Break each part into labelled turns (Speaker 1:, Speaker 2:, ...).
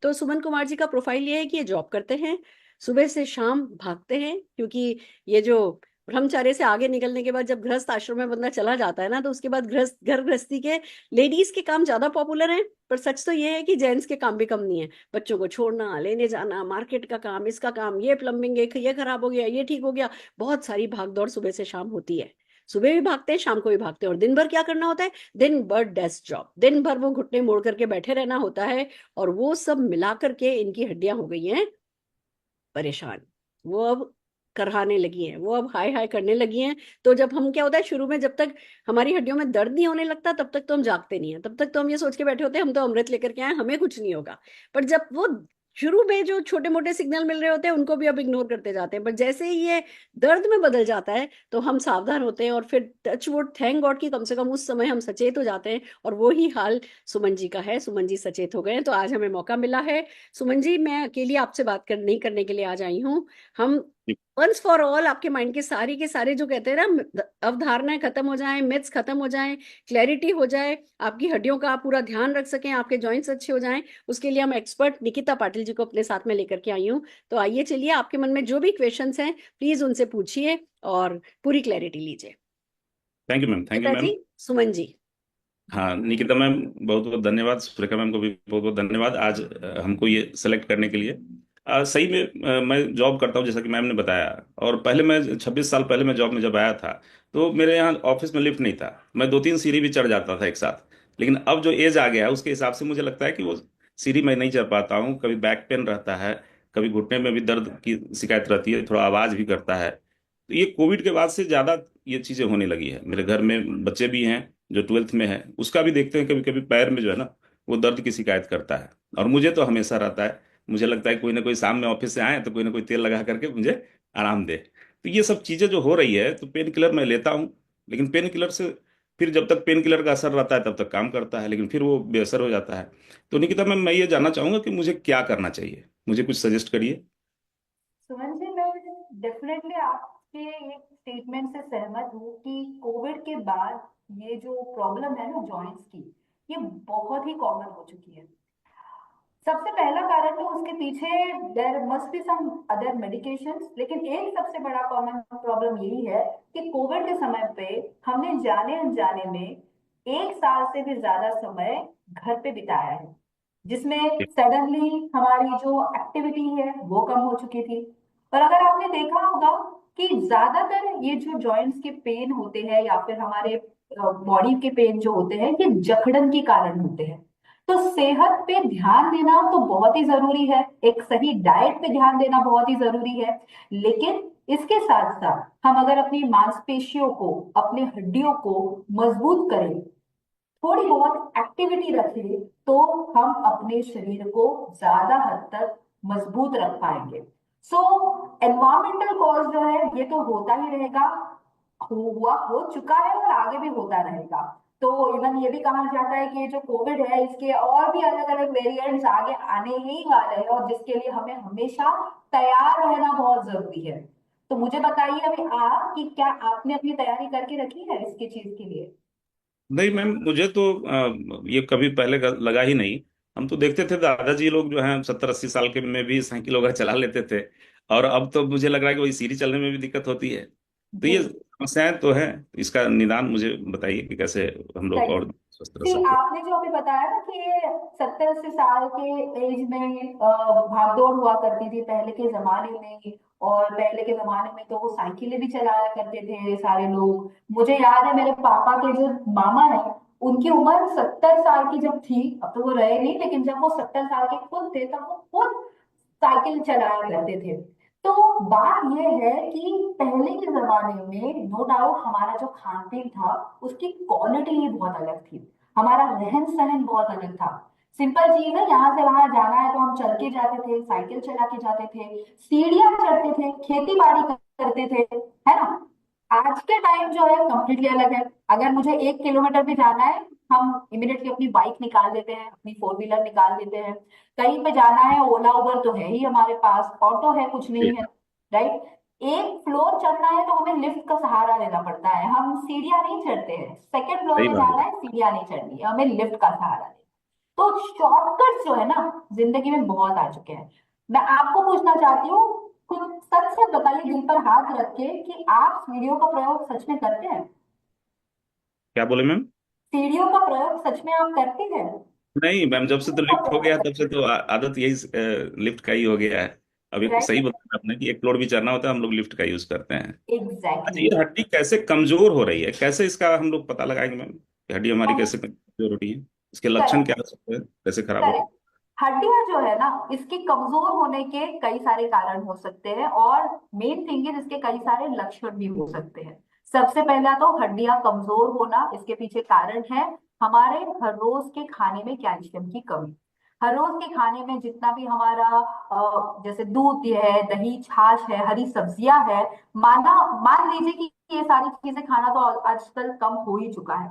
Speaker 1: तो सुमन कुमार जी का प्रोफाइल ये है कि ये जॉब करते हैं, सुबह से शाम भागते हैं, क्योंकि ये जो ब्रह्मचार्य से आगे निकलने के बाद जब गृहस्थ आश्रम में बंदा चला जाता है ना, तो उसके बाद गृहस्थ घर गृहस्थी के लेडीज के काम ज्यादा पॉपुलर हैं। पर सच तो ये है कि जेंट्स के काम भी कम नहीं है। बच्चों को छोड़ना, लेने जाना, मार्केट का काम, इसका काम, ये प्लम्बिंग, ये खराब हो गया, ये ठीक हो गया, बहुत सारी भाग दौड़ सुबह से शाम होती है। सुबह भी भागते हैं, शाम को भी भागते हैं, और दिन भर क्या करना होता है? दिन भर डेस्क जॉब, दिन भर वो घुटने मोड़ करके बैठे रहना होता है। और वो सब मिला करके इनकी हड्डियां हो गई हैं परेशान। वो अब करहाने लगी हैं, वो अब हाय हाय करने लगी हैं। तो जब हम, क्या होता है, शुरू में जब तक हमारी हड्डियों में दर्द नहीं होने लगता तब तक तो हम जागते नहीं है, तब तक तो हम ये सोच के बैठे होते हैं हम तो अमृत लेकर के आए, हमें कुछ नहीं होगा। पर जब वो शुरू में जो छोटे मोटे सिग्नल मिल रहे होते हैं उनको भी अब इग्नोर करते जाते हैं, पर जैसे ही ये दर्द में बदल जाता है तो हम सावधान होते हैं, और फिर टच वुड, थैंक गॉड कि कम से कम उस समय हम सचेत हो जाते हैं। और वो ही हाल सुमन जी का है, सुमन जी सचेत हो गए हैं, तो आज हमें मौका मिला है। सुमन जी, मैं अकेली आपसे बात कर नहीं करने के लिए आज आई हूँ। हम वंस फॉर ऑल आपके माइंड के सारे जो कहते हैं ना, अवधारणाएं खत्म हो जाएं, मिथ्स खत्म हो जाएं, क्लैरिटी हो जाए, आपकी हड्डियों का आप पूरा ध्यान रख सकें, आपके जॉइंट्स अच्छे हो जाएं, उसके लिए हम एक्सपर्ट निकिता पाटिल जी को अपने साथ में लेकर के आई हूँ। तो आइए, चलिए, आपके मन में जो भी क्वेश्चंस हैं प्लीज उनसे पूछिए और पूरी क्लैरिटी लीजिए।
Speaker 2: Thank you ma'am, thank you
Speaker 1: Nikita
Speaker 2: ma'am.
Speaker 1: जी, सुमन जी।
Speaker 2: हाँ निकिता मैम, बहुत बहुत धन्यवाद। सुरेखा मैम को भी बहुत बहुत धन्यवाद आज हमको ये सेलेक्ट करने के लिए। सही में मैं जॉब करता हूँ जैसा कि मैम ने बताया। और पहले मैं 26 साल पहले मैं जॉब में जब आया था तो मेरे यहाँ ऑफिस में लिफ्ट नहीं था। मैं 2-3 सीढ़ी भी चढ़ जाता था एक साथ। लेकिन अब जो एज आ गया है उसके हिसाब से मुझे लगता है कि वो सीढ़ी मैं नहीं चढ़ पाता हूँ। कभी बैक पेन रहता है, कभी घुटने में भी दर्द की शिकायत रहती है, थोड़ा आवाज़ भी करता है। तो ये कोविड के बाद से ज़्यादा ये चीज़ें होने लगी है। मेरे घर में बच्चे भी हैं जो 12th में है, उसका भी देखते हैं कभी कभी पैर में जो है ना वो दर्द की शिकायत करता है। और मुझे तो हमेशा रहता है। मुझे लगता है कोई ना कोई शाम में ऑफिस से आए तो कोई ना कोई तेल लगा करके मुझे आराम दे। तो ये सब चीज़ें जो हो रही है तो पेन किलर मैं लेता हूँ। लेकिन पेन किलर से फिर जब तक पेन किलर का असर रहता है तब तक काम करता है, लेकिन फिर वो बेअसर हो जाता है। तो निकिता मैम, मैं ये जानना चाहूंगा कि मुझे क्या करना चाहिए, मुझे कुछ सजेस्ट करिए।
Speaker 3: सुमन जी, मैं डेफिनेटली आपके एक स्टेटमेंट से सहमत हूँ कि कोविड के बाद ये जो प्रॉब्लम है ना जॉइंट्स की, ये बहुत ही कॉमन हो चुकी है। सबसे पहला कारण तो उसके पीछे there must be some other medications, लेकिन एक सबसे बड़ा कॉमन प्रॉब्लम यही है कि कोविड के समय पे हमने जाने अनजाने में 1 साल से भी ज्यादा समय घर पे बिताया है, जिसमें सडनली हमारी जो एक्टिविटी है वो कम हो चुकी थी। और अगर आपने देखा होगा कि ज्यादातर ये जो जॉइंट्स के पेन होते हैं या फिर हमारे बॉडी के पेन जो होते हैं, ये जकड़न के कारण होते हैं। तो सेहत पे ध्यान देना तो बहुत ही जरूरी है, एक सही डाइट पे ध्यान देना बहुत ही जरूरी है। लेकिन इसके साथ साथ हम अगर अपनी मांसपेशियों को, अपने हड्डियों को मजबूत करें, थोड़ी बहुत एक्टिविटी रखें, तो हम अपने शरीर को ज्यादा हद तक मजबूत रख पाएंगे। सो एनवायरमेंटल कॉज जो है ये तो होता ही रहेगा, हुआ हो चुका है और आगे भी होता रहेगा। तो इवन ये भी कहा जाता है कि ये जो कोविड है इसके और भी अलग अलग वेरिएंट्स आगे आने ही वाले हैं, और जिसके लिए हमें हमेशा तैयार रहना बहुत जरूरी है। तो मुझे बताइए अभी आप कि क्या आपने अपनी तैयारी करके रखी है इसकी चीज के लिए।
Speaker 2: नहीं मैम, मुझे तो ये कभी पहले लगा ही नहीं। हम तो देखते थे दादाजी लोग जो हैं 70-80 साल के में भी साइकिल वगैरह चला लेते थे। और अब तो मुझे लग रहा है कि वही सीढ़ी चलने में भी दिक्कत होती है। तो
Speaker 3: जी,
Speaker 2: ये समस्याएं तो हैं। इसका निदान मुझे बताइए कि कैसे हम लोग
Speaker 3: सही।
Speaker 2: और स्वस्थ रह
Speaker 3: जी,
Speaker 2: सकते हैं।
Speaker 3: आपने जो अभी बताया ना कि ये 70 80 साल के एज में भागदौड़ हुआ करती थी पहले के जमाने में, और पहले के जमाने में तो वो साइकिलें भी चलाया करते थे सारे लोग। मुझे याद है मेरे पापा के जो मामा है, उनकी उम्र 70 साल की जब थी, अब तो वो रहे नहीं, लेकिन जब वो 70 साल के खुद थे तब वो खुद साइकिल चलाया करते थे। तो बात यह है कि पहले के जमाने में नो डाउट हमारा जो खान पीन था उसकी क्वालिटी ही बहुत अलग थी, हमारा रहन सहन बहुत अलग था। सिंपल चीज है, यहाँ से वहां जाना है तो हम चल के जाते थे, साइकिल चला के जाते थे, सीढ़ियां चढ़ते थे, खेती बाड़ी करते थे, है ना। आज के टाइम जो है कंप्लीटली अलग है। अगर मुझे 1 किलोमीटर भी जाना है, हम इमिडिएटली अपनी बाइक निकाल देते हैं, अपनी फोर व्हीलर निकाल देते हैं। कहीं पे जाना है, ओला उबर तो है ही हमारे पास, ऑटो है, कुछ नहीं है, राइट। एक फ्लोर चढ़ना है तो हमें लिफ्ट का सहारा लेना पड़ता है, हम सीढ़ियां नहीं चढ़ते हैं। सेकंड फ्लोर
Speaker 2: सही
Speaker 3: पे
Speaker 2: बात
Speaker 3: जाना
Speaker 2: है।
Speaker 3: है, सीढ़ियां नहीं चढ़नी है, हमें लिफ्ट का सहारा लेना है। तो शॉर्टकट जो है ना जिंदगी में बहुत आ चुके हैं। मैं आपको पूछना चाहती हूँ, खुद सच सच बताइए दिल पर हाथ रख के कि आप सीढ़ियों का प्रयोग सच में करते हैं?
Speaker 2: क्या बोले मैम?
Speaker 3: सीढ़ियों का प्रयोग सच में आप करते हैं?
Speaker 2: नहीं मैम, जब से तो लिफ्ट हो गया तब से तो आदत यही लिफ्ट का ही हो गया है। अब ये
Speaker 3: राइट।
Speaker 2: सही बताया आपने कि एक फ्लोर भी चढ़ना होता है, हम लोग लिफ्ट का यूज करते हैं। अच्छा,
Speaker 3: एग्जैक्टली।
Speaker 2: ये हड्डी कैसे कमजोर हो रही है, कैसे इसका हम लोग पता लगाएंगे मैम कि हड्डी हमारी कैसे कमजोर हो रही है? इसके लक्षण क्या
Speaker 3: करेक्ट।
Speaker 2: हो सकते हैं, कैसे खराब होती
Speaker 3: करेक्ट। हड्डियां जो है ना, इसकी कमजोर होने के कई सारे कारण हो सकते हैं, और मेन थिंग है इसके कई सारे लक्षण भी हो सकते हैं। सबसे पहला तो हड्डियां कमजोर होना, इसके पीछे कारण है हमारे हर रोज के खाने में कैल्शियम की कमी। हर रोज के खाने में जितना भी हमारा जैसे दूध है, दही, छाछ है, हरी सब्जियां है, माना मान लीजिए कि ये सारी चीजें खाना तो आजकल कम हो ही चुका है।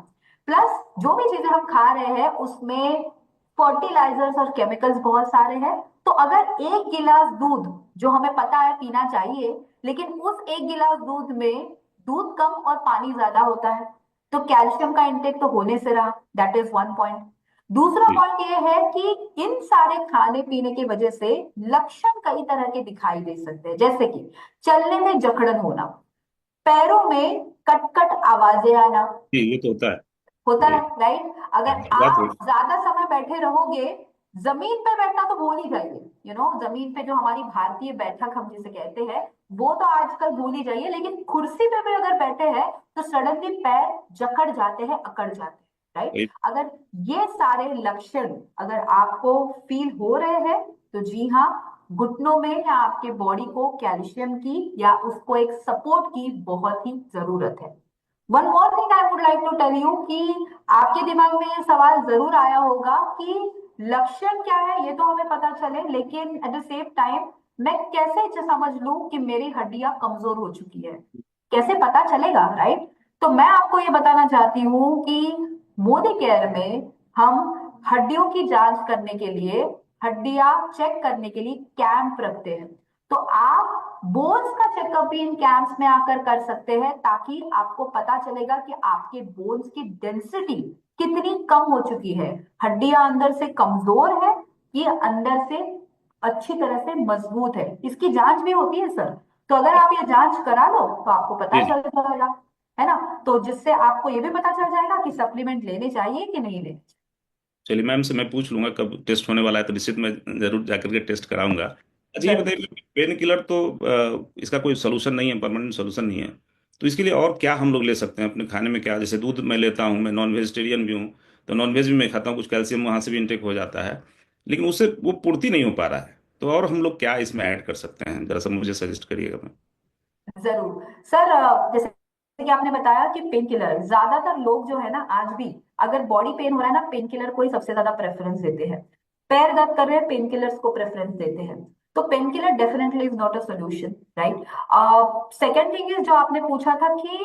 Speaker 3: प्लस जो भी चीजें हम खा रहे हैं उसमें फर्टिलाइजर्स और केमिकल्स बहुत सारे हैं। तो अगर एक गिलास दूध जो हमें पता है पीना चाहिए, लेकिन उस एक गिलास दूध में दूध कम और पानी ज्यादा होता है, तो कैल्शियम का इंटेक तो होने से रहा। That is one point. दूसरा
Speaker 2: है?
Speaker 3: पॉइंट ये है कि इन सारे खाने पीने की वजह से लक्षण कई तरह के दिखाई दे सकते हैं, जैसे कि चलने में जकड़न होना, पैरों में कट कट आवाजें आना।
Speaker 2: ये तो होता है।
Speaker 3: होता
Speaker 2: जी।
Speaker 3: है, राइट। अगर
Speaker 2: बात
Speaker 3: आप
Speaker 2: हुई।
Speaker 3: ज्यादा समय बैठे रहोगे, जमीन पे बैठना तो भूल ही जाइए। जमीन पे जो हमारी भारतीय बैठक हम जिसे कहते हैं, वो तो आजकल भूल ही जाइए, लेकिन कुर्सी पे भी अगर बैठे हैं तो सडनली पैर जकड़ जाते हैं, अकड़ जाते हैं, राइट।
Speaker 2: वही।
Speaker 3: अगर ये सारे लक्षण अगर आपको फील हो रहे हैं, तो जी हाँ, घुटनों में या आपके बॉडी को कैल्शियम की या उसको एक सपोर्ट की बहुत ही जरूरत है। One more thing I would like to tell you कि आपके दिमाग में ये सवाल जरूर आया होगा कि लक्षण क्या है ये तो हमें पता चले, लेकिन एट द सेम टाइम मैं कैसे समझ लूं कि मेरी हड्डियां कमजोर हो चुकी है, कैसे पता चलेगा, राइट। तो मैं आपको ये बताना चाहती हूँ कि मोदी केयर में हम हड्डियों की जांच करने के लिए, हड्डियां चेक करने के लिए कैंप रखते हैं। तो आप बोन्स का चेकअप भी इन कैंप्स में आकर कर सकते हैं, ताकि आपको पता चलेगा कि आपके बोन्स की डेंसिटी कितनी कम हो चुकी है। हड्डियां अंदर से कमजोर है कि अंदर से अच्छी तरह से मजबूत है, इसकी जांच भी होती है सर। तो अगर आप ये जांच करा लो तो आपको पता
Speaker 2: जी जी।
Speaker 3: चल जाएगा, है ना। तो जिससे आपको ये भी पता चल जाएगा कि सप्लीमेंट लेने चाहिए कि नहीं लेने
Speaker 2: चलिए मैम से मैं पूछ लूंगा कब टेस्ट होने वाला है, तो निश्चित मैं जरूर जाकर के टेस्ट कराऊंगा। अच्छा, ये
Speaker 3: चाहिए।
Speaker 2: बताइए, पेन किलर तो इसका कोई सोल्यूशन नहीं है, परमानेंट सोल्यूशन नहीं है। तो इसके लिए और क्या हम लोग ले सकते हैं अपने खाने में? क्या, जैसे दूध मैं लेता हूँ, मैं नॉन वेजिटेरियन भी हूँ, तो नॉन वेज भी मैं खाता हूँ, कुछ कैल्शियम वहाँ से भी इंटेक हो जाता है, लेकिन उससे वो पूर्ति नहीं हो पा रहा है। तो और हम लोग क्या इसमें ऐड कर सकते हैं, जरा सा मुझे सजेस्ट करिएगा मैम।
Speaker 3: जरूर सर। जैसे कि आपने बताया कि पेन किलर, ज्यादातर लोग जो है ना आज भी, अगर बॉडी पेन हो रहा है ना, पेन किलर को ही सबसे ज्यादा प्रेफरेंस देते हैं। पैर दर्द कर रहे हैं, पेन किलर्स को प्रेफरेंस देते हैं। तो pain killer definitely is not a solution, right. Second thing is जो आपने पूछा था कि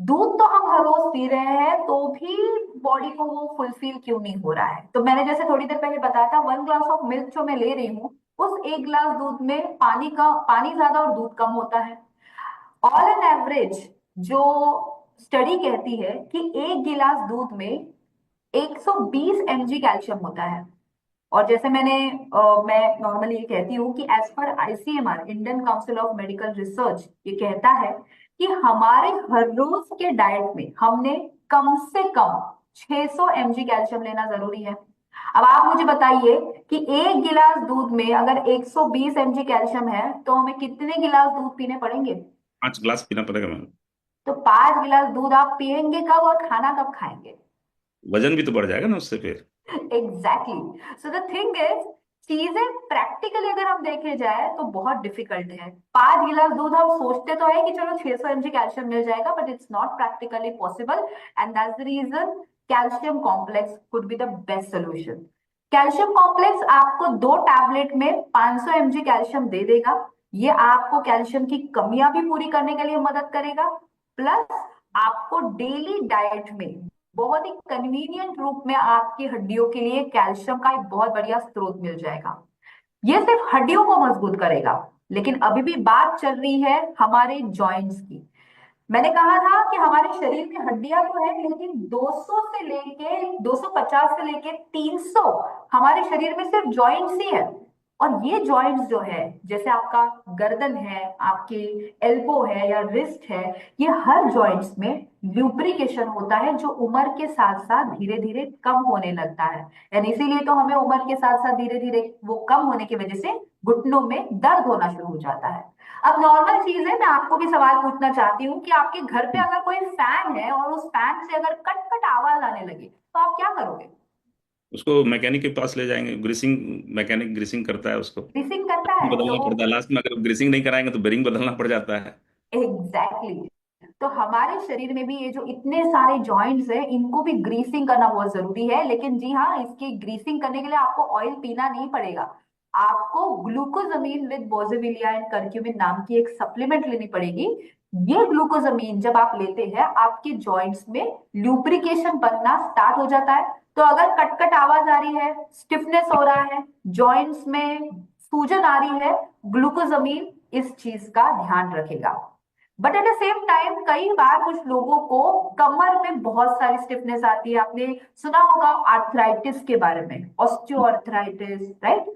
Speaker 3: दूध तो हम हर रोज पी रहे हैं तो भी बॉडी को वो फुलफिल क्यों नहीं हो रहा है, तो मैंने जैसे थोड़ी देर पहले बताया था, 1 ग्लास ऑफ मिल्क जो मैं ले रही हूँ, उस 1 ग्लास दूध में पानी ज्यादा और दूध कम होता है। ऑल एन एवरेज जो स्टडी कहती है कि 1 गिलास दूध में 120 mg कैल्शियम होता है। और जैसे मैं नॉर्मली ये कहती हूँ कि as per ICMR, Indian Council of Medical Research, ये कहता है कि हमारे हर रोज के डाइट में हमने कम से कम 600 mg कैल्शियम लेना जरूरी है। अब आप मुझे बताइए कि 1 गिलास दूध में अगर 120 mg कैल्शियम है, तो हमें कितने गिलास दूध पीने पड़ेंगे?
Speaker 2: 5 ग्लास पीना पड़ेगा मैम।
Speaker 3: तो 5 गिलास दूध आप पियेंगे कब और खाना कब खाएंगे?
Speaker 2: वजन भी तो बढ़ जाएगा ना उससे फिर।
Speaker 3: Exactly. So the thing is, चीजें प्रैक्टिकली अगर हम देखे जाए तो बहुत डिफिकल्ट है। 5 गिलास दूध हम सोचते तो है कि चलो 600 mg कैल्शियम मिल जाएगा, but it's not practically possible, and that's the reason calcium complex could be the best solution. Calcium complex आपको 2 टैबलेट में 500 mg कैल्शियम दे देगा। ये आपको कैल्शियम की कमियां भी पूरी करने के लिए मदद करेगा, प्लस आपको डेली डाइट में बहुत ही कन्वीनियंट रूप में आपकी हड्डियों के लिए कैल्शियम का एक बहुत बढ़िया स्रोत मिल जाएगा। ये सिर्फ हड्डियों को मजबूत करेगा, लेकिन अभी भी बात चल रही है हमारे जॉइंट्स की। मैंने कहा था कि हमारे शरीर में हड्डियां तो है, लेकिन 200 से लेके 250 से लेके 300 हमारे शरीर में सिर्फ जॉइंट्स ही है। और ये जॉइंट्स जो है, जैसे आपका गर्दन है, आपके एल्बो है या रिस्ट है, ये हर जॉइंट्स में ल्यूब्रिकेशन होता है, जो उम्र के साथ साथ धीरे धीरे कम होने लगता है। यानी इसीलिए तो हमें उम्र के साथ साथ धीरे धीरे वो कम होने की वजह से घुटनों में दर्द होना शुरू हो जाता है। अब नॉर्मल चीज है, मैं आपको भी सवाल पूछना चाहती हूँ कि आपके घर पे अगर कोई फैन है और उस फैन से अगर कट कट आवाज आने लगे तो आप क्या करोगे?
Speaker 2: उसको मैकेनिक के पास ले जाएंगे, ग्रीसिंग, मैकेनिक ग्रीसिंग करता है उसको,
Speaker 3: रिसिंग करता है तो
Speaker 2: बदलना पड़ता है लास्ट में। अगर ग्रीसिंग नहीं कराएंगे तो बेरिंग बदलना पड़ जाता है।
Speaker 3: Exactly exactly. तो हमारे शरीर में भी ये जो इतने सारे जॉइंट्स हैं, इनको भी ग्रीसिंग करना बहुत जरूरी है। लेकिन जी हाँ, इसकी ग्रीसिंग करने के लिए आपको ऑयल पीना नहीं पड़ेगा। आपको ग्लूकोजामीन विद बोझिलिया एंड करक्यूमिन नाम की एक सप्लीमेंट लेनी पड़ेगी। ये ग्लूकोजामीन जब आप लेते हैं, आपके जॉइंट्स में ल्यूब्रिकेशन बनना स्टार्ट हो जाता है। तो अगर कटकट आवाज आ रही है, स्टिफनेस हो रहा है, जॉइंट्स में सूजन आ रही है, ग्लूकोजामीन इस चीज का ध्यान रखेगा। But at the same time कई बार कुछ लोगों को कमर में बहुत सारी स्टिफनेस आती है। आपने सुना होगा आर्थराइटिस के बारे में, ऑस्टियोआर्थराइटिस, राइट?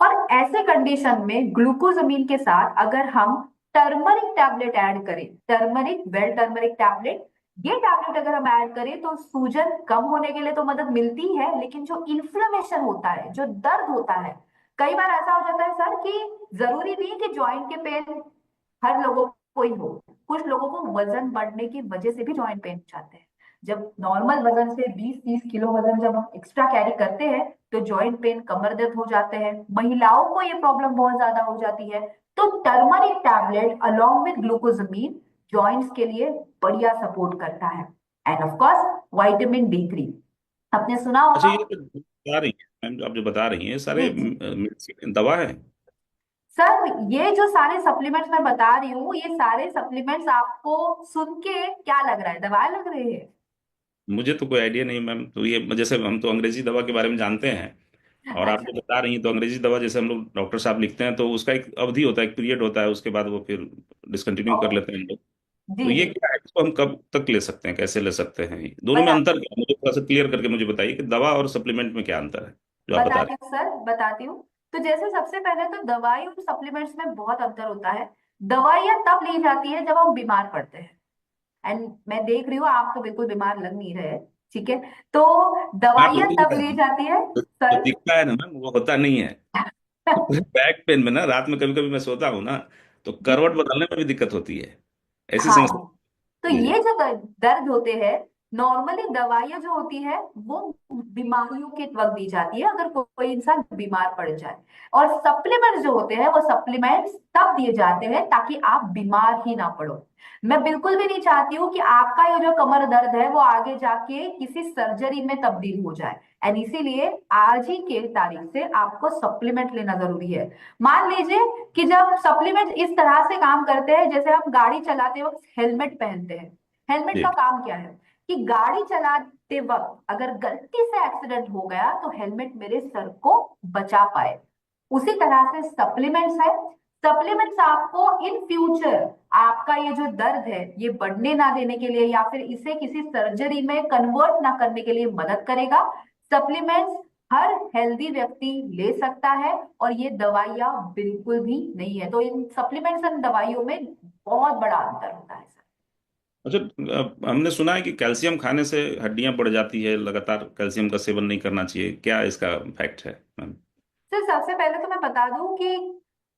Speaker 3: और ऐसे कंडीशन में ग्लूकोजामीन के साथ अगर हम टर्मरिक टैबलेट ऐड करें, टर्मरिक, वेल टर्मरिक टैबलेट, ये टैबलेट अगर हम ऐड करें तो सूजन कम होने के लिए तो मदद मिलती है, लेकिन जो इन्फ्लेमेशन होता है, जो दर्द होता है, कई बार ऐसा हो जाता है सर कि जरूरी नहीं कि जॉइंट के पेन हर लोगों को ही हो। कुछ लोगों को वजन बढ़ने की वजह से भी जॉइंट पेन हो जाते हैं। जब नॉर्मल वजन से 20-30 किलो वजन जब हम एक्स्ट्रा कैरी करते हैं तो जॉइंट पेन, कमर दर्द हो जाते हैं। महिलाओं को ये प्रॉब्लम बहुत ज्यादा हो जाती है। तो turmeric tablet along with glucosamine joints के लिए बढ़िया सपोर्ट करता है। End of course vitamin D3 आपने सुना
Speaker 2: अच्छा,
Speaker 3: होगा।
Speaker 2: ये जो बता रही हैं मैम, आप जो बता रही हैं, ये सारे
Speaker 3: जी जी
Speaker 2: मेडिसिन दवा है?
Speaker 3: सर, ये जो सारे सप्लीमेंट्स मैं बता रही हूँ, ये सारे सप्लीमेंट्स आपको सुन के क्या लग रहा है, दवाएं लग रही है?
Speaker 2: मुझे तो कोई आइडिया नहीं मैम। तो ये जैसे हम तो अंग्रेजी दवा के बारे में जानते हैं, और आप जो
Speaker 3: अच्छा।
Speaker 2: बता रही हैं तो अंग्रेजी दवा जैसे हम लोग डॉक्टर साहब लिखते हैं तो उसका एक अवधि होता है, एक पीरियड होता है, उसके बाद वो फिर डिसकंटिन्यू कर लेते हैं हम लोग।
Speaker 3: जी
Speaker 2: तो ये
Speaker 3: जी,
Speaker 2: क्या है, इसको हम कब तक ले सकते हैं, कैसे ले सकते हैं? ये दोनों में
Speaker 3: बता
Speaker 2: अंतर क्या है? मुझे थोड़ा सा क्लियर करके मुझे बताइए कि दवा और सप्लीमेंट में क्या अंतर है जो आप बता
Speaker 3: बताती
Speaker 2: रही
Speaker 3: हूँ सर, बताती हूँ। तो जैसे सबसे पहले तो दवाई और सप्लीमेंट्स में बहुत अंतर होता है। दवाइयाँ तब ली जाती है जब हम बीमार पड़ते हैं। एंड मैं देख रही हूँ आप तो बिल्कुल बीमार लग नहीं रहे, ठीक है? तो
Speaker 2: हैं? हाँ,
Speaker 3: दवाइयाँ
Speaker 2: बिल्कुल
Speaker 3: तब
Speaker 2: है।
Speaker 3: ली जाती है
Speaker 2: जो
Speaker 3: सर।
Speaker 2: दिखता है ना मैम वो होता नहीं है। बैक पेन में ना, रात में कभी कभी मैं सोता हूँ ना, तो
Speaker 3: जी
Speaker 2: करवट बदलने में भी दिक्कत होती है। ऐसी समस्या
Speaker 3: हाँ, तो
Speaker 2: होती है।
Speaker 3: ये जो दर्द होते हैं, नॉर्मली दवाइयाँ जो होती है वो बीमारियों के वक्त दी जाती है, अगर कोई इंसान बीमार पड़ जाए। और सप्लीमेंट्स जो होते हैं वो सप्लीमेंट्स तब दिए जाते हैं ताकि आप बीमार ही ना पड़ो। मैं बिल्कुल भी नहीं चाहती हूँ कि आपका ये जो कमर दर्द है वो आगे जाके किसी सर्जरी में तब्दील हो जाए। एंड इसीलिए आज ही के तारीख से आपको सप्लीमेंट लेना जरूरी है। मान लीजिए कि जब सप्लीमेंट इस तरह से काम करते हैं, जैसे हम गाड़ी चलाते वक्त हेलमेट पहनते हैं। हेलमेट
Speaker 2: जी।
Speaker 3: का काम क्या है कि गाड़ी चलाते वक्त अगर गलती से एक्सीडेंट हो गया तो हेलमेट मेरे सर को बचा पाए। उसी तरह से सप्लीमेंट्स है। सप्लीमेंट्स आपको इन फ्यूचर आपका ये जो दर्द है ये बढ़ने ना देने के लिए या फिर इसे किसी सर्जरी में कन्वर्ट ना करने के लिए मदद करेगा। सप्लीमेंट्स हर हेल्दी व्यक्ति ले सकता है, और ये दवाइयाँ बिल्कुल भी नहीं है। तो इन सप्लीमेंट्स एंड दवाइयों में बहुत बड़ा अंतर होता है सर।
Speaker 2: अच्छा, हमने सुना है कि कैल्शियम खाने से हड्डियां बढ़ जाती है, लगातार कैल्शियम का सेवन नहीं करना चाहिए, क्या इसका फैक्ट है मैम?
Speaker 3: सर सबसे पहले तो मैं बता दूं कि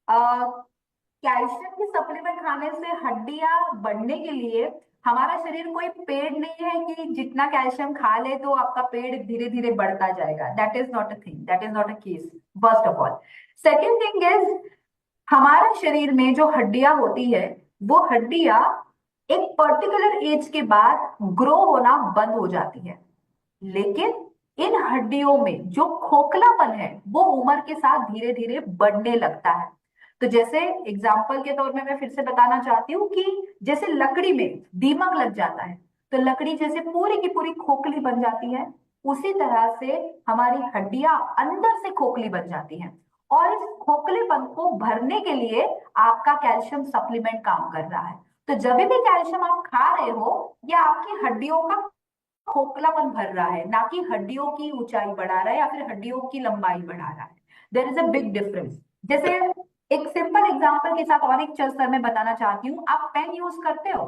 Speaker 3: कैल्शियम की सप्लीमेंट खाने से हड्डियां बढ़ने के लिए हमारा शरीर कोई पेड़ नहीं है कि जितना कैल्शियम खा ले तो आपका पेड़ धीरे धीरे बढ़ता जाएगा। That is not a thing, that is not a case, first of all. Second thing is, हमारा शरीर में जो हड्डियां होती है वो हड्डियां एक पर्टिकुलर एज के बाद ग्रो होना बंद हो जाती है। लेकिन इन हड्डियों में जो खोखलापन है वो उम्र के साथ धीरे धीरे बढ़ने लगता है। तो जैसे एग्जाम्पल के तौर में मैं फिर से बताना चाहती हूँ कि जैसे लकड़ी में दीमक लग जाता है तो लकड़ी जैसे पूरी की पूरी खोखली बन जाती है, उसी तरह से हमारी हड्डियां अंदर से खोखली बन जाती हैं। और इस खोखलेपन को भरने के लिए आपका कैल्शियम सप्लीमेंट काम कर रहा है। तो जब भी कैल्शियम आप खा रहे हो, ये आपकी हड्डियों का खोखलापन भर रहा है, ना कि हड्डियों की ऊंचाई बढ़ा रहा है या फिर हड्डियों की लंबाई बढ़ा रहा है। There is a big difference. जैसे एक सिंपल एग्जांपल के साथ और एक चीज सर मैं बताना चाहती हूँ, आप पेन यूज करते हो?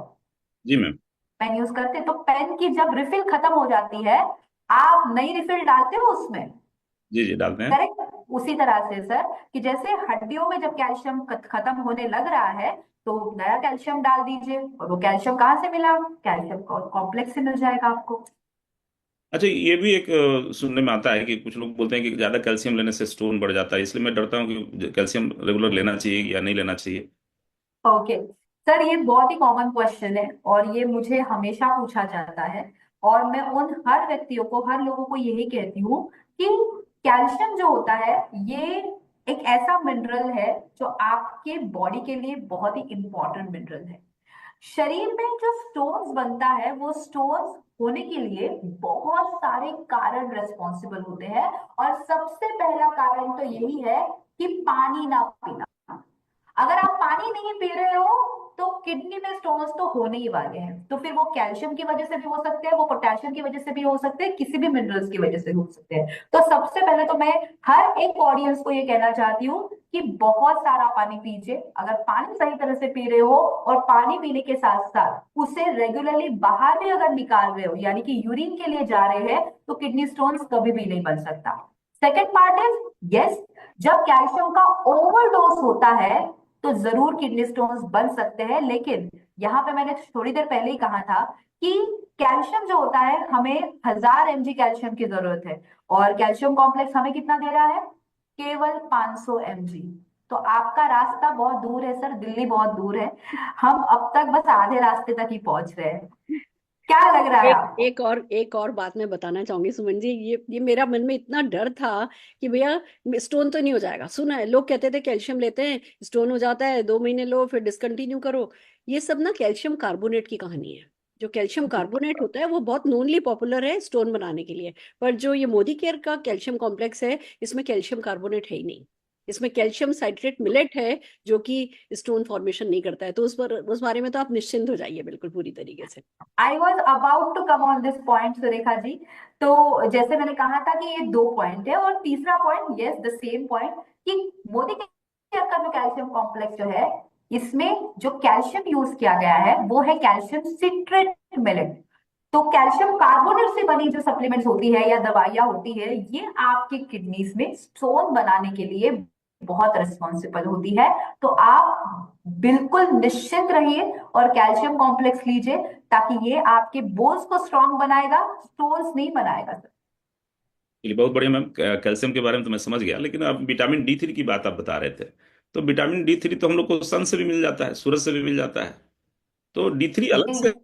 Speaker 2: जी मैम।
Speaker 3: पेन यूज करते तो पेन की जब रिफिल खत्म हो जाती है, आप नई रिफिल डालते हो उसमें,
Speaker 2: जी जी डालते हैं।
Speaker 3: करेक्ट? उसी तरह से सर, कि जैसे हड्डियों में जब कैल्शियम खत्म होने लग रहा है, तो नया कैल्शियम डाल दीजिए, और वो कैल्शियम कहाँ से मिला? कैल्शियम कॉम्प्लेक्स से मिल जाएगा आपको।
Speaker 2: अच्छा, ये भी एक सुनने में आता है कि कुछ लोग बोलते हैं कि ज़्यादा कैल्शियम लेने से स्टोन बढ़ जाता है, इसलिए मैं डरता हूँ कि कैल्शियम रेगुलर लेना चाहिए या नहीं लेना चाहिए।
Speaker 3: ओके सर, ये बहुत ही कॉमन क्वेश्चन है और ये मुझे हमेशा पूछा जाता है। और मैं उन हर व्यक्तियों को, हर लोगों को यही कहती हूँ कि कैल्शियम जो होता है, ये एक ऐसा मिनरल है जो आपके बॉडी के लिए बहुत ही इंपॉर्टेंट मिनरल है। शरीर में जो स्टोन्स बनता है, वो स्टोन्स होने के लिए बहुत सारे कारण रेस्पॉन्सिबल होते हैं, और सबसे पहला कारण तो यही है कि पानी ना पीना। अगर आप पानी नहीं पी रहे हो, तो किडनी में स्टोन्स तो होने ही वाले हैं। तो फिर वो कैल्शियम की वजह से भी हो सकते हैं, वो पोटेशियम की वजह से भी हो सकते हैं, किसी भी मिनरल्स की वजह से हो सकते हैं। तो सबसे पहले तो मैं हर एक ऑडियंस को ये कहना चाहती हूँ कि बहुत सारा पानी पीजिए। अगर पानी सही तरह से पी रहे हो, और पानी पीने के साथ साथ उसे रेगुलरली बाहर भी अगर निकाल रहे हो, यानी कि यूरिन के लिए जा रहे हैं, तो किडनी स्टोन्स कभी भी नहीं बन सकता। सेकेंड पार्ट इज, यस, जब कैल्शियम का ओवरडोज होता है, तो जरूर किडनी स्टोन्स बन सकते हैं। लेकिन यहाँ पे मैंने थोड़ी देर पहले ही कहा था कि कैल्शियम जो होता है, हमें 1000 mg कैल्शियम की जरूरत है, और कैल्शियम कॉम्प्लेक्स हमें कितना दे रहा है? केवल 500 mg। तो आपका रास्ता बहुत दूर है सर, दिल्ली बहुत दूर है। हम अब तक बस आधे रास्ते तक ही पहुंच रहे हैं। क्या लग रहा है
Speaker 1: एक
Speaker 3: आपको?
Speaker 1: एक और बात मैं बताना चाहूंगी सुमन जी। ये मेरा मन में इतना डर था कि भैया स्टोन तो नहीं हो जाएगा। सुना है लोग कहते थे कैल्शियम लेते हैं स्टोन हो जाता है, 2 महीने लो फिर डिसकंटिन्यू करो। ये सब ना कैल्शियम कार्बोनेट की कहानी है। जो कैल्शियम कार्बोनेट होता है वो बहुत नोनली पॉपुलर है स्टोन बनाने के लिए। पर जो ये मोदी केयर का कैल्शियम कॉम्प्लेक्स है, इसमें कैल्शियम कार्बोनेट है ही नहीं। इसमें कैल्शियम साइट्रेट मिलेट है, जो कि स्टोन फॉर्मेशन नहीं करता है। तो उस बारे में तो आप निश्चिंत हो जाइए बिल्कुल पूरी तरीके से।
Speaker 3: I was about to come on this point Surekha ji. तो जैसे मैंने कहा था कि ये दो पॉइंट है, और तीसरा point, yes, the same point, कि मोदी केयर का जो कैल्शियम कॉम्प्लेक्स जो है, इसमें जो कैल्शियम यूज किया गया है वो है कैल्शियम सिट्रेट मिलेट। तो कैल्शियम कार्बोनेट से बनी जो सप्लीमेंट्स होती है या दवाइयां होती है, ये आपके किडनीज में स्टोन बनाने के लिए बहुत रिस्पॉन्सिबल होती है। तो आप बिल्कुल निश्चिंत रहिए और कैल्शियम कॉम्प्लेक्स लीजिए, ताकि ये आपके बोन्स को स्ट्रांग बनाएगा, स्टोन्स नहीं बनाएगा सर।
Speaker 2: ये बहुत बढ़िया मैम। कैल्शियम के बारे में तो मैं समझ गया, लेकिन आप विटामिन D3 की बात आप बता रहे थे। तो विटामिन D3 तो हम लोग को सन से भी मिल जाता है, सूरज से भी मिल जाता है। तो D3 अलग
Speaker 3: जी,
Speaker 2: से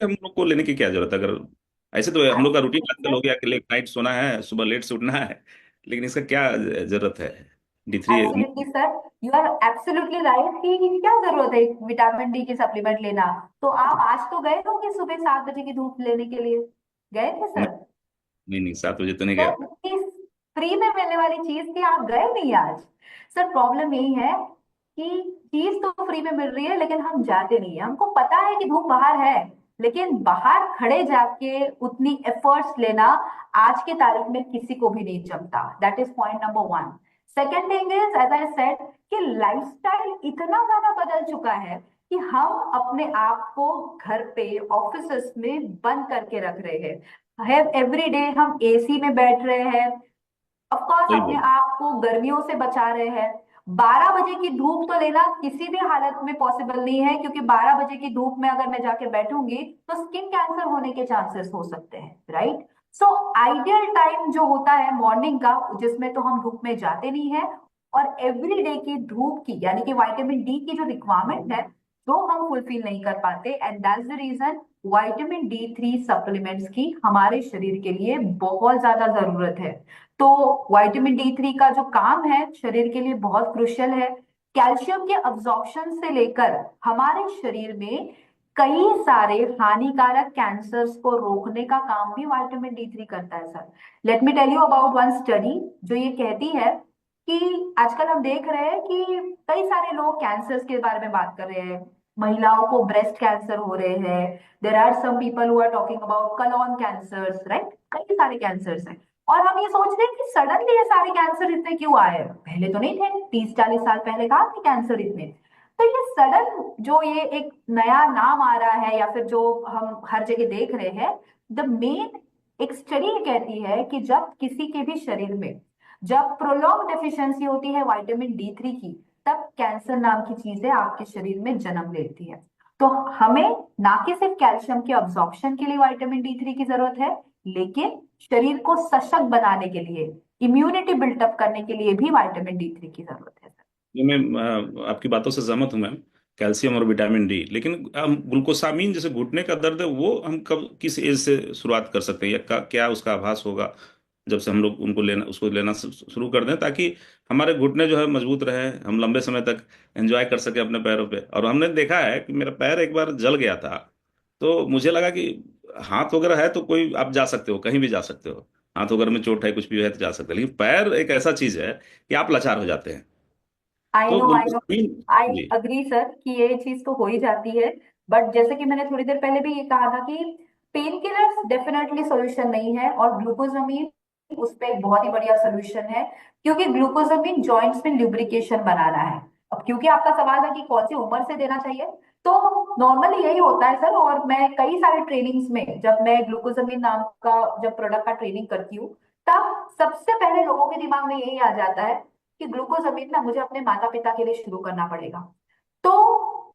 Speaker 2: हम लोग को लेने की क्या जरूरत है? अगर ऐसे तो हम लोग का रूटीन आजकल हो गया कि लेट नाइट सोना है, सुबह लेट से उठना है, लेकिन इसका क्या जरूरत है D3?
Speaker 3: Absolutely sir, you are absolutely right कि क्या जरूरत है विटामिन डी की सप्लीमेंट लेना। तो आप आज तो गए होंगे सुबह 7 बजे की धूप लेने के लिए, गए थे
Speaker 2: नहीं
Speaker 3: सर?
Speaker 2: नहीं नहीं, 7 बजे तो नहीं गया
Speaker 3: सर,
Speaker 2: था।
Speaker 3: फ्री में मिलने वाली चीज थी, आप गए नहीं आज। सर, प्रॉब्लम यही है कि चीज तो फ्री में मिल रही है, लेकिन हम जाते नहीं है। हमको पता है कि धूप बाहर है, लेकिन बाहर खड़े जाके उतनी एफर्ट्स लेना आज के तारीख में किसी को भी नहीं जमता। That is point number one. Second thing is, as I said, कि लाइफस्टाइल इतना ज्यादा बदल चुका है कि हम अपने आप को घर पे, ऑफिस में बंद करके रख रहे हैं। एवरी डे हम एसी में बैठ रहे हैं, ऑफ कोर्स
Speaker 2: सही
Speaker 3: अपने
Speaker 2: बोल।
Speaker 3: आप को गर्मियों से बचा रहे हैं। 12 बजे की धूप तो लेना किसी भी हालत में पॉसिबल नहीं है, क्योंकि 12 बजे की धूप में अगर मैं जाके बैठूंगी, तो स्किन कैंसर होने के चांसेस हो सकते हैं, राइट? सो आइडियल टाइम जो होता है मॉर्निंग का, जिसमें तो हम धूप में जाते नहीं है, और एवरी डे की धूप की, यानी कि विटामिन डी की जो रिक्वायरमेंट है, जो हम फुलफिल नहीं कर पाते, and that's the reason vitamin D3 supplements की हमारे शरीर के लिए बहुत ज्यादा जरूरत है। तो विटामिन D3 का जो काम है शरीर के लिए बहुत क्रुशियल है। कैल्शियम के अब्जॉर्प्शन से लेकर हमारे शरीर में कई सारे हानिकारक कैंसर्स को रोकने का काम भी विटामिन D3 करता है sir. Let me tell you about one study जो ये कहती है कि आजकल हम देख रहे हैं कि कई सारे लोग कैंसर्स के बारे में बात कर रहे हैं। महिलाओं को ब्रेस्ट कैंसर हो रहे हैं, there are some people who are talking about colon cancers, right, कई सारे कैंसर्स हैं। और हम ये सोच रहे हैं कि सडनली ये सारे कैंसर इतने क्यों आए, पहले तो नहीं थे, 30-40 साल पहले कहाँ थे कैंसर इतने। तो ये सडन जो ये एक नया नाम आ रहा है या फिर जो हम हर जगह देख रहे हैं, द मेन एक स्टडी ये कहती है कि जब किसी के भी शरीर में जब प्रोलॉन्ग डेफिशिएंसी होती है विटामिन D3 की, तब कैंसर नाम की चीजें आपके शरीर में जन्म लेती है। तो हमें ना कि सिर्फ कैल्शियम के अब्जॉर्प्शन के लिए विटामिन D3 की जरूरत है, लेकिन शरीर को सशक्त बनाने के लिए, इम्यूनिटी बिल्टअप करने के लिए भी विटामिन D3 की जरूरत है।
Speaker 2: ये मैं आपकी बातों से सहमत हूँ मैम, कैल्शियम और विटामिन डी। लेकिन हम ग्लूकोसामीन जैसे घुटने का दर्द है, वो हम कब किस एज से शुरुआत कर सकते हैं, या क्या उसका आभास होगा जब से हम लोग उसको लेना शुरू कर दें, ताकि हमारे घुटने जो है मजबूत रहे, हम लंबे समय तक एंजॉय कर सके अपने पैरों पे। और हमने देखा है कि मेरा पैर एक बार जल गया था, तो मुझे लगा कि हाथ वगैरह है तो कोई आप जा सकते हो, कहीं भी जा सकते हो, हाथ वगैरह में चोट है कुछ भी है तो जा सकते हैं, लेकिन पैर एक ऐसा चीज है कि आप लाचार हो जाते हैं।
Speaker 3: आई
Speaker 2: तो
Speaker 3: know, I know,
Speaker 2: glucosamine.
Speaker 3: I
Speaker 2: जी।
Speaker 3: अग्री सर कि ये चीज तो हो ही जाती है। बट जैसे कि मैंने थोड़ी देर पहले भी ये कहा था कि पेन किलर्स डेफिनेटली सोल्यूशन नहीं है, और ग्लूकोजामिन उस पे एक बहुत ही बढ़िया सोल्यूशन है, क्योंकि ग्लूकोजामिन जॉइंट्स में ल्यूब्रिकेशन बनाना है। अब क्योंकि आपका सवाल है कि कौन सी उम्र से देना चाहिए, तो नॉर्मली यही होता है सर। और मैं कई सारे ट्रेनिंग्स में जब मैं ग्लूकोजामिन नाम का जब प्रोडक्ट का ट्रेनिंग करती हूँ, तब सबसे पहले लोगों के दिमाग में यही आ जाता है कि ग्लूकोजामिन ना मुझे अपने माता पिता के लिए शुरू करना पड़ेगा। तो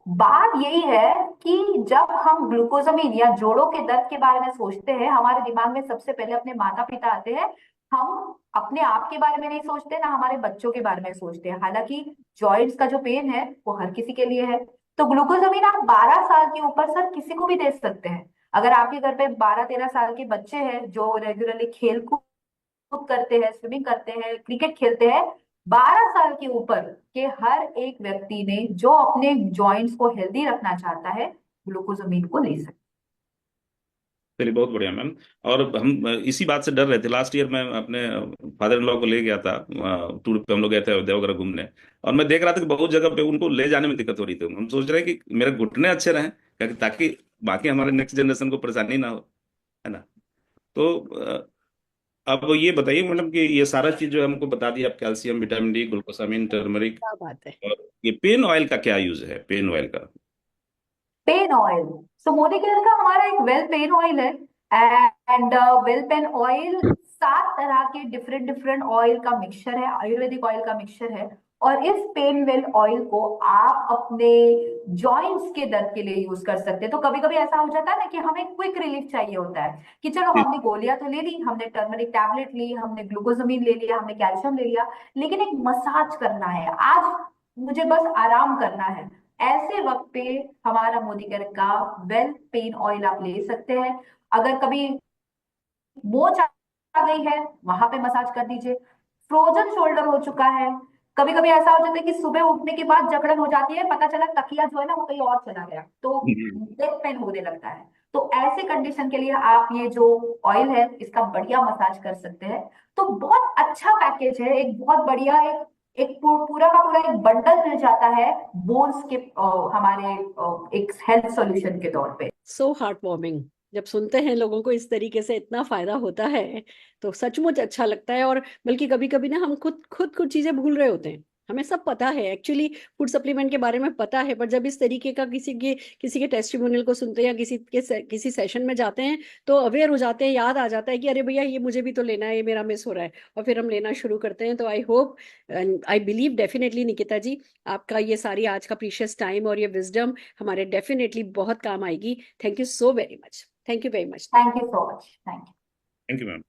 Speaker 3: बात यही है कि जब हम ग्लूकोजामिन या जोड़ों के दर्द के बारे में सोचते हैं, हमारे दिमाग में सबसे पहले अपने माता पिता आते हैं। हम अपने आप के बारे में नहीं सोचते, ना हमारे बच्चों के बारे में सोचते हैं। हालांकि जॉइंट्स का जो पेन है वो हर किसी के लिए है। तो ग्लूकोजामिन आप 12 साल के ऊपर सर किसी को भी दे सकते हैं। अगर आपके घर पे 12-13 साल के बच्चे हैं जो रेगुलरली खेल कूद करते हैं, स्विमिंग करते हैं, क्रिकेट खेलते हैं, 12 साल के ऊपर के हर एक व्यक्ति ने जो अपने जॉइंट्स को हेल्दी रखना चाहता है, ग्लूकोजामिन को ले सकता
Speaker 2: चलिए बहुत बढ़िया मैम। और हम इसी बात से डर रहे थे, लास्ट ईयर मैं अपने फादर इन लॉ को ले गया था टूर पे, हम लोग गए थे अयोध्या वगैरह घूमने। और मैं देख रहा था कि बहुत जगह पे उनको ले जाने में दिक्कत हो रही थी। हम सोच रहे हैं कि मेरे घुटने अच्छे रहें, ताकि बाकी हमारे नेक्स्ट जनरेशन को परेशानी ना हो, है ना। तो अब ये बताइए मैडम कि ये सारा चीज जो हमको बता दी आप, calcium, vitamin D, glucosamine, turmeric,
Speaker 1: क्या बात है।
Speaker 2: और ये पेन ऑयल का क्या यूज है, पेन ऑयल का?
Speaker 3: पेन ऑयल, सो मोदी केयर का हमारा एक वेल पेन ऑयल है। एंड वेल पेन ऑयल 7 तरह के डिफरेंट डिफरेंट ऑयल का मिक्सचर है, आयुर्वेदिक ऑयल का मिक्सचर है। और इस पेन वेल ऑयल को आप अपने जॉइंट्स के दर्द के लिए यूज कर सकते हैं। तो कभी कभी ऐसा हो जाता है ना कि हमें क्विक रिलीफ चाहिए होता है, कि चलो हमने गोलियां तो ले ली, हमने टर्मरिक टैबलेट ली, हमने ग्लूकोजामिन ले लिया, हमने कैल्शियम ले लिया, लेकिन एक मसाज करना है आज, मुझे बस आराम करना है। ऐसे वक्त पे हमारा मोदी केयर का वेल पेन ऑयल आप ले सकते हैं। अगर कभी मोच आ गई है, वहां पे मसाज कर दीजिए। फ्रोजन शोल्डर हो चुका है, कभी कभी ऐसा हो जाता है कि सुबह उठने के बाद जकड़न हो जाती है, पता चला तकिया जो है ना वो कहीं और चला गया, तो नेक पेन होने लगता है। तो ऐसे कंडीशन के लिए आप ये जो ऑयल है इसका बढ़िया मसाज कर सकते हैं। तो बहुत अच्छा पैकेज है, एक बहुत बढ़िया एक पूरा का पूरा एक बंडल मिल जाता है बोन्स के हमारे एक हेल्थ सॉल्यूशन के तौर पे।
Speaker 1: सो हार्ट वार्मिंग जब सुनते हैं लोगों को इस तरीके से इतना फायदा होता है, तो सचमुच अच्छा लगता है। और बल्कि कभी कभी ना हम खुद खुद कुछ चीजें भूल रहे होते हैं। हमें सब पता है एक्चुअली, फूड सप्लीमेंट के बारे में पता है, पर जब इस तरीके का किसी के टेस्टिमोनियल को सुनते हैं या किसी सेशन में जाते हैं, तो अवेयर हो जाते हैं, याद आ जाता है कि अरे भैया ये मुझे भी तो लेना है, ये मेरा मिस हो रहा है, और फिर हम लेना शुरू करते हैं। तो I hope and I believe definitely Nikita ji, आपका ये सारी आज का प्रीशियस टाइम और ये विजडम हमारे डेफिनेटली बहुत काम आएगी। Thank you so very much. Thank you very much.
Speaker 3: Thank you so much, thank you.
Speaker 2: Thank you ma'am.